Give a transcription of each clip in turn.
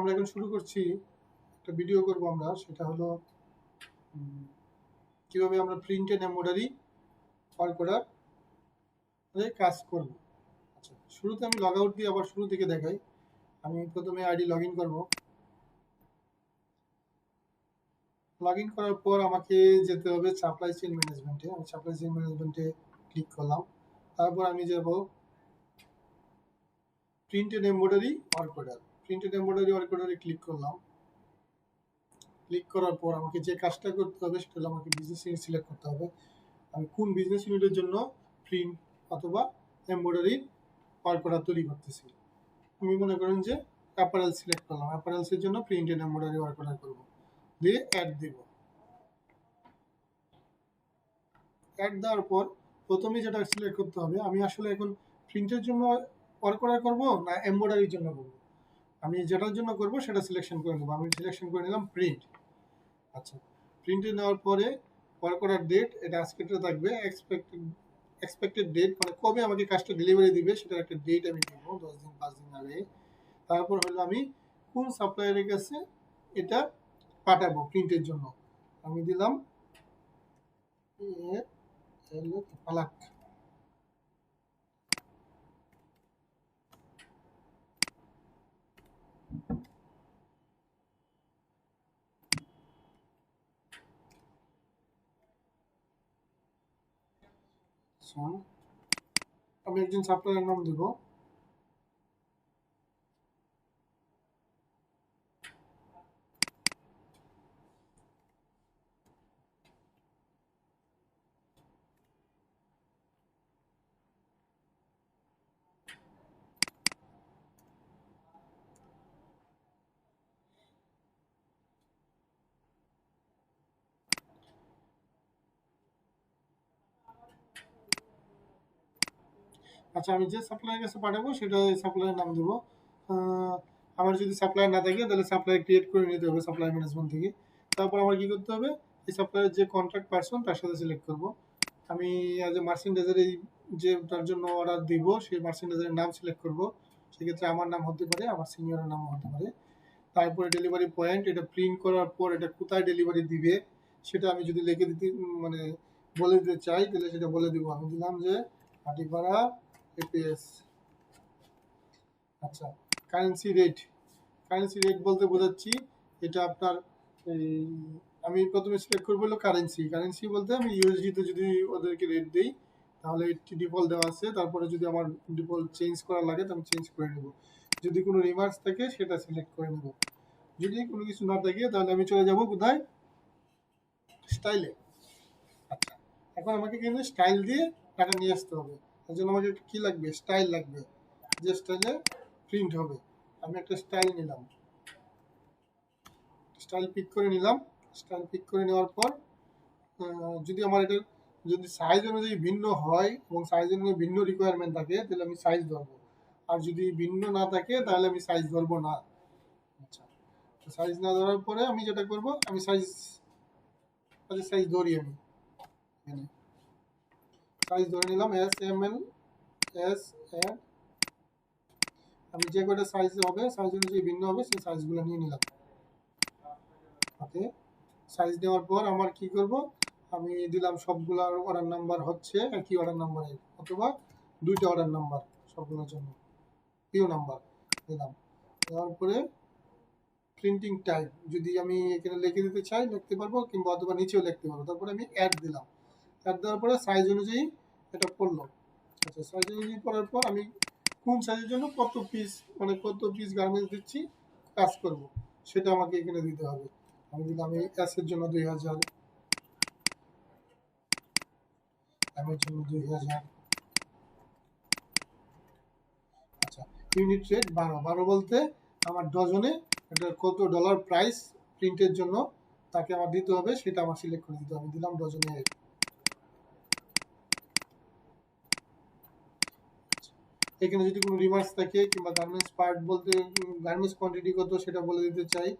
আমরা এখন শুরু করছি, একটা ভিডিও করব আমরা, সেটা হলো কিভাবে আমরা print and embroidery work order কাজ করব। আচ্ছা, শুরুতে আমি লগ আউট দিয়ে আবার শুরু থেকে দেখাই। আমি প্রথমে আইডি লগ ইন করবো। লগ ইন করার পর আমাকে যেতে হবে সাপ্লাই চেইন ম্যানেজমেন্টে। আমি সাপ্লাই চেইন ম্যানেজমেন্টে ক্লিক করলাম। তারপর আমি যাব print and embroidery work order. Print and embroidery work অর্ডারে ক্লিক করলাম। ক্লিক করার পর আমাকে যে কাজটা করতে হবে সেটা হলো আমাকে বিজনেস ইউনিট সিলেক্ট করতে হবে। আমি কোন বিজনেস ইউনিটের জন্য প্রিন্ট অথবা এমব্রয়ডারি ওয়ার্ক অর্ডার তৈরি করতেছি। আমি মনে করেন যে অ্যাপারেল সিলেক্ট করলাম। অ্যাপারেলসের জন্য print and embroidery work order করবো, দিয়ে অ্যাড দিব। অ্যাড দেওয়ার পর প্রথমেই যেটা সিলেক্ট করতে হবে, আমি আসলে এখন প্রিন্টের জন্য ওয়ার্ক অর্ডার করবো না এমব্রয়ডারির জন্য করবো। আমি যেটার জন্য করব সেটা সিলেকশন করে নেবো। আমি সিলেকশন করে নিলাম প্রিন্ট। আচ্ছা, প্রিন্টে নেওয়ার পরে ওয়ার্ক অর্ডার ডেট, এটা আজকেরটা থাকবে। এক্সপেক্টেড ডেট মানে কবে আমাকে কাজটা ডেলিভারি দিবে সেটার একটা ডেট আমি দিব, 10 দিন 5 দিন আগে। তারপর হলো আমি কোন সাপ্লায়ারের কাছে এটা পাঠাবো প্রিন্টের জন্য, আমি দিলাম পালাক। আমি একজন সাপ্লায়ারের নাম দিব। আচ্ছা, আমি যে সাপ্লায়ারের কাছে পাঠাবো সেটা সাপ্লায়ারের নাম দেবো। আমার যদি সাপ্লায়ার না থাকে তাহলে সাপ্লায়ার ক্রিয়েট করে নিতে হবে সাপ্লাই ম্যানেজমেন্ট থেকে। তারপর আমার কি করতে হবে, এই সাপ্লায়ারের যে কন্ট্রাক্ট পারসন তার সাথে সিলেক্ট করব। আমি অ্যাজ এ মার্চেন্ডাইজার এই যে তার জন্য অর্ডার দিব সেই মার্চেন্ডাইজারের নাম সিলেক্ট করব। সেক্ষেত্রে আমার নাম হতে পারে, আমার সিনিয়রের নামও হতে পারে। তারপরে ডেলিভারি পয়েন্ট, এটা প্রিন্ট করার পর এটা কোথায় ডেলিভারি দিবে সেটা আমি যদি লিখে দিতে মানে বলে দিতে চাই তাহলে সেটা বলে দিব। আমি দিলাম যে হাটিপাড়া এপিএস। আচ্ছা, কারেন্সি রেট। কারেন্সি রেট বলতে বোঝাচ্ছি এটা আপনার এই, আমি প্রথমে সিলেক্ট করবো হলো কারেন্সি। কারেন্সি বলতে আমি ইউএসডিতে যদি ওদেরকে রেট দিই তাহলে ডিফল্ট দেওয়া আছে। তারপরে যদি আমার ডিফল্ট চেঞ্জ করা লাগে তো আমি চেঞ্জ করে নেব। যদি কোনো রিমার্কস থাকে সেটা সিলেক্ট করে নেব। যদি কোনো কিছু না থাকে তাহলে আমি চলে যাব কোথায়, স্টাইলে। আচ্ছা, এখন আমাকে কিন্তু স্টাইল দিয়ে টাকা নিয়ে আসতে হবে। তার জন্য আমাকে কি লাগবে, স্টাইল লাগবে, যে স্টাইলে প্রিন্ট হবে। আমি একটা স্টাইল নিলাম, স্টাইল পিক করে নিলাম। স্টাইল পিক করে নেওয়ার পর যদি আমার এটা যদি সাইজ অনুযায়ী ভিন্ন হয় এবং সাইজ অনুযায়ী ভিন্ন রিকোয়ারমেন্ট থাকে তাহলে আমি সাইজ ধরবো, আর যদি ভিন্ন না থাকে তাহলে আমি সাইজ ধরবো না। আচ্ছা, সাইজ না ধরার পরে আমি যেটা করব, আমি সাইজ ধরি। আমি এখানে সাইজ ধরে নিলাম S M L S M. আমি যে কটা সাইজ হবে সাইজ অনুযায়ী ভিন্ন হবে সেই সাইজগুলো নিয়ে নিলাম। ওকে, সাইজ নেওয়ার পর আমার কি করব, আমি দিলাম সবগুলার অর্ডার নাম্বার হচ্ছে একই অর্ডার নাম্বারে অথবা দুইটা অর্ডার নাম্বার সবগুলোর জন্য পিও নাম্বার দিলাম। দেওয়ার পরে প্রিন্টিং টাইপ যদি আমি এখানে লিখে দিতে চাই লিখতে পারবো, কিংবা অথবা নিচেও লিখতে পারবো। তারপরে আমি অ্যাড দিলাম। অ্যাড দেওয়ার পরে সাইজ অনুযায়ী এটা পড়লো। আচ্ছা, সাইজ অনুযায়ী পড়ার পর আমি কোন সাইজের জন্য কত পিস মানে কত পিস গার্মেন্টস দিচ্ছি কাজ করব সেটা আমাকে এখানে দিতে হবে। আমি দিলাম এই এস এর জন্য 2000, এম এর জন্য 2000। আচ্ছা, ইউনিট রেট 12। 12 বলতে আমার ডজনে এটা কত ডলার প্রাইস প্রিন্টের জন্য তাকে আমার দিতে হবে সেটা আমার সিলেক্ট করে দিতে হবে। দিলাম ডজনে 8। এখানে যদি কোনো রিমার্কস থাকে কিংবা গার্মেন্টস পার্ট বলতে গার্মেন্টস কোয়ান্টিটি কত সেটা বলে দিতে চাই,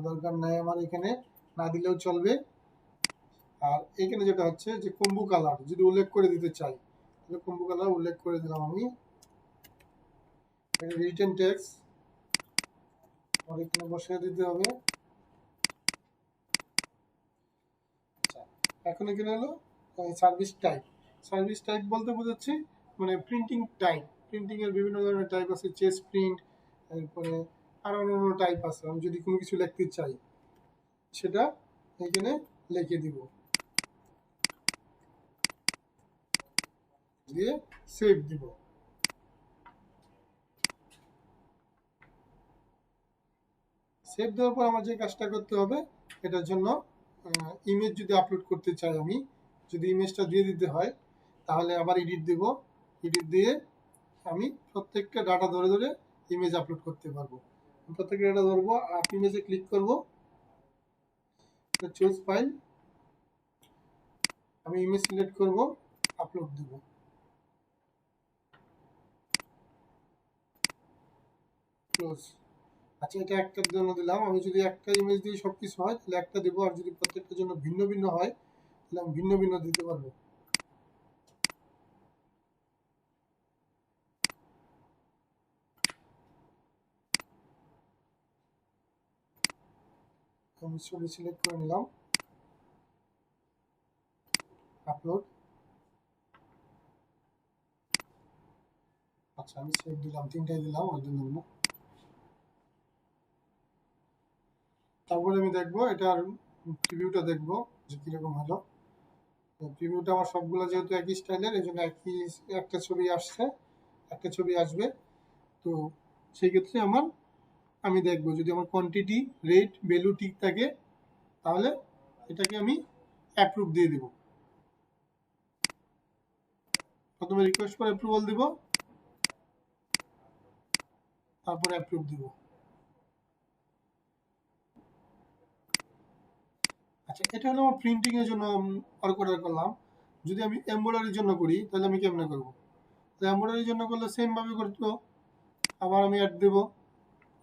দরকার নাই আমার, এখানে না দিলেও চলবে। আর এখানে যেটা হচ্ছে যে কম্বু কালার যদি উল্লেখ করে দিতে চাই তাহলে কম্বু কালার উল্লেখ করে দিলাম আমি। রিটেন ট্যাক্স আর এখানে বসিয়ে দিতে হবে। আচ্ছা, এখন এখানে হলো সার্ভিস টাইপ। সার্ভিস টাইপ বলতে বোঝাচ্ছি মানে প্রিন্টিং টাইপ। প্রিন্টিং এর বিভিন্ন ধরনের টাইপ আছে, চেস প্রিন্ট, তারপরে আরো অন্যান্য টাইপ আছে। আমি যদি কোনো কিছু লিখতে চাই সেটা এখানে লিখে দিব, দিয়ে সেভ দিব। সেভ দেওয়ার পর আমার যে কাজটা করতে হবে, এটার জন্য ইমেজ যদি আপলোড করতে চাই, আমি যদি ইমেজটা দিয়ে দিতে হয় তাহলে আবার এডিট দেব। এডিট দিয়ে আমি প্রত্যেকটা ডাটা ধরে ধরে ইমেজ আপলোড করতে পারবো। প্রত্যেকটা ডাটা ধরবো, আপ ইমেজে ক্লিক করব, চুজ ফাইল, আমি ইমেজ সিলেক্ট করব, আপলোড দেব। ক্লোজ। আচ্ছা, এটা একটার জন্য দিলাম। আমি যদি একটা ইমেজ দিয়ে সবকিছু হয় তাহলে একটা দেবো, আর যদি প্রত্যেকটার জন্য ভিন্ন ভিন্ন হয় তাহলে আমি ভিন্ন ভিন্ন দিতে পারবো। আমি ছবি সিলেক্ট করে নিলাম, আপলোড। আচ্ছা, আমি সেভ দিলাম, তিনটাই দিলাম ওর জন্য। তারপরে আমি দেখবো এটার প্রিভিউটা দেখবো যে কিরকম হলো। প্রিভিউটা আমার সবগুলো যেহেতু একই স্টাইলের, এই জন্য একই একটা ছবি আসছে, একটা ছবি আসবে। তো সেই ক্ষেত্রে আমি দেখবো যদি আমার কোয়ান্টিটি, রেট, ভ্যালু ঠিক থাকে তাহলে এটাকে আমি অ্যাপ্রুভ দিয়ে দিব। প্রথমে রিকোয়েস্ট করে অ্যাপ্রুভাল দিব, তারপরে অ্যাপ্রুভ দিব। আচ্ছা, এটা হলো আমার প্রিন্টিং এর জন্য অর্ডার করলাম। যদি আমি এমব্রয়ডারির জন্য করি তাহলে আমি কেমনে করবো? তো এমব্রয়ডারির জন্য করলে সেম ভাবে করতে, আবার আমি অ্যাড দেব।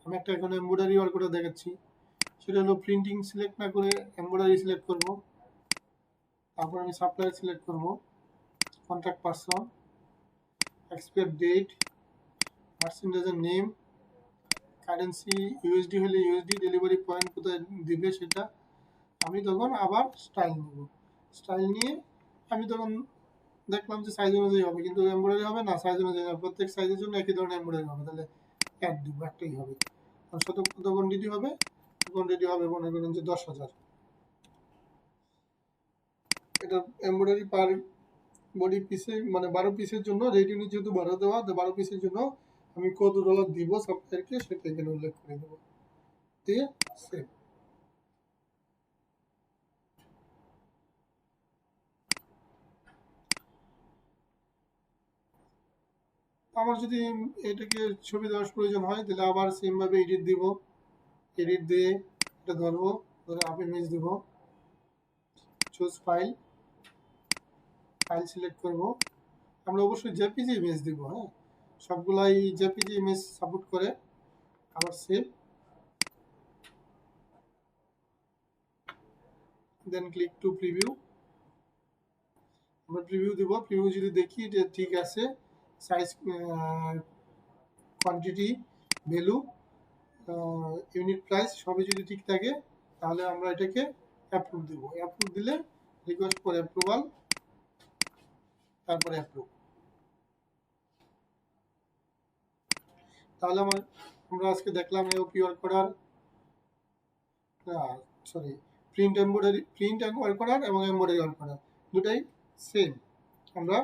আমি একটা এখন এমব্রয়ডারি ওয়ার্ক করে দেখাচ্ছি। সেটা হলো প্রিন্টিং সিলেক্ট না করে এমব্রয়ডারি সিলেক্ট করব, তারপর আমি সাপ্লায়ার সিলেক্ট করব, কন্ট্যাক্ট পারসন, এক্সপায়ার ডেট, পার্সেন্টেজের নেম, কারেন্সি ইউএসডি হলে ইউএসডি, ডেলিভারি পয়েন্ট কোথায় দিবে সেটা। আমি তখন আবার স্টাইল নেব। স্টাইল নিয়ে আমি তখন দেখলাম যে সাইজ অনুযায়ী হবে, কিন্তু এমব্রয়ডারি হবে না, সাইজ অনুযায়ী না, প্রত্যেক সাইজের জন্য একই ধরনের এমব্রয়ডারি হবে, তাহলে এক দিব, একটাই হবে। আর কত কোয়ান্টিটি হবে? কোয়ান্টিটি হবে মনে করেন যে 10,000। এটা এমব্রয়ডারি পার বডি পিসে মানে 12 পিসের জন্য রেট ইউনিট যেহেতু 12 দেওয়া, 12 পিসের জন্য আমি কত ডলার দিব সফটওয়্যারকে সেটা এখানে উল্লেখ করে দেবো, দিয়ে সেভ। আমার যদি এটাকে ছবি দেওয়ার প্রয়োজন হয় তাহলে আবার সেম ভাবে এডিট দিব। এডিট দিয়ে এটা ধরবো, ধরে আপ ইমেজ দিব, চুজ ফাইল, ফাইল সিলেক্ট করব। আমরা অবশ্যই জেপিজি ইমেজ দিব, হ্যাঁ, সবগুলাই জেপিজি ইমেজ সাপোর্ট করে। আবার save, then click to preview. আমরা প্রিভিউ দিব, প্রিভিউ যদি দেখি এটা ঠিক আছে, size, quantity, value, unit price সবই যদি ঠিক থাকে তাহলে আমরা এটাকে অ্যাপ্রুভ দিব। অ্যাপ্রুভ দিলে রিকোয়েস্ট ফর অ্যাপ্রুভাল, তারপরে অ্যাপ্রুভ। তাহলে আমরা আজকে দেখলাম এওপি ওয়ার্ক করার, সরি, প্রিন্ট ওয়ার্ক করার এবং এমব্রয়ডারি ওয়ার্ক করার দুটাই সেম। আমরা